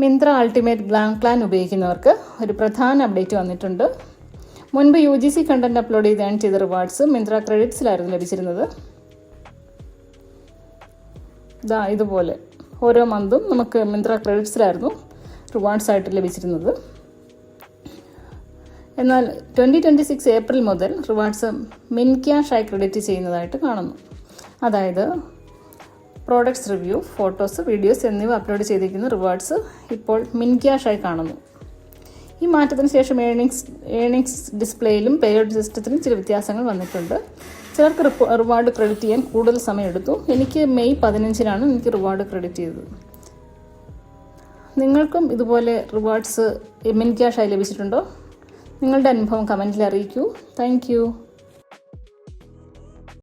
Myntra ultimate plan ഉപയോഗിക്കുന്നവർക്ക് ഒരു പ്രധാന അപ്ഡേറ്റ് വന്നിട്ടുണ്ട്. മുൻപ് UGC കണ്ടന്റ് അപ്ലോഡ് ചെയ്ത് ഏൺ ചെയ്ത റിവാർഡ്സ് മിന്ത്ര ക്രെഡിറ്റ്സിലായിരുന്നു ലഭിച്ചിരുന്നത്. ഇതുപോലെ ഓരോ മന്തും നമുക്ക് മിന്ത്ര ക്രെഡിറ്റ്സിലായിരുന്നു റിവാർഡ്സ് ആയിട്ട് ലഭിച്ചിരുന്നത്. എന്നാൽ 2026 ഏപ്രിൽ മുതൽ റിവാർഡ്സ് മിൻ ക്യാഷായി ക്രെഡിറ്റ് ചെയ്യുന്നതായിട്ട് കാണുന്നു. അതായത് പ്രോഡക്ട്സ് റിവ്യൂ, ഫോട്ടോസ്, വീഡിയോസ് എന്നിവ അപ്ലോഡ് ചെയ്തിരിക്കുന്ന റിവാർഡ്സ് ഇപ്പോൾ മിൻ ക്യാഷായി കാണുന്നു. ഈ മാറ്റത്തിന് ശേഷം ഏണിങ്സ് ഡിസ്പ്ലേയിലും പേയ്ഡ് സിസ്റ്റത്തിലും ചില വ്യത്യാസങ്ങൾ വന്നിട്ടുണ്ട്. ചിലർക്ക് റിവാർഡ് ക്രെഡിറ്റ് ചെയ്യാൻ കൂടുതൽ സമയമെടുത്തു. എനിക്ക് മെയ് 15-നാണ് എനിക്ക് റിവാർഡ് ക്രെഡിറ്റ് ചെയ്തത്. നിങ്ങൾക്കും ഇതുപോലെ റിവാർഡ്സ് മിൻ ക്യാഷായി ലഭിച്ചിട്ടുണ്ടോ? നിങ്ങളുടെ അനുഭവം കമൻറ്റിൽ അറിയിക്കൂ. Thank you.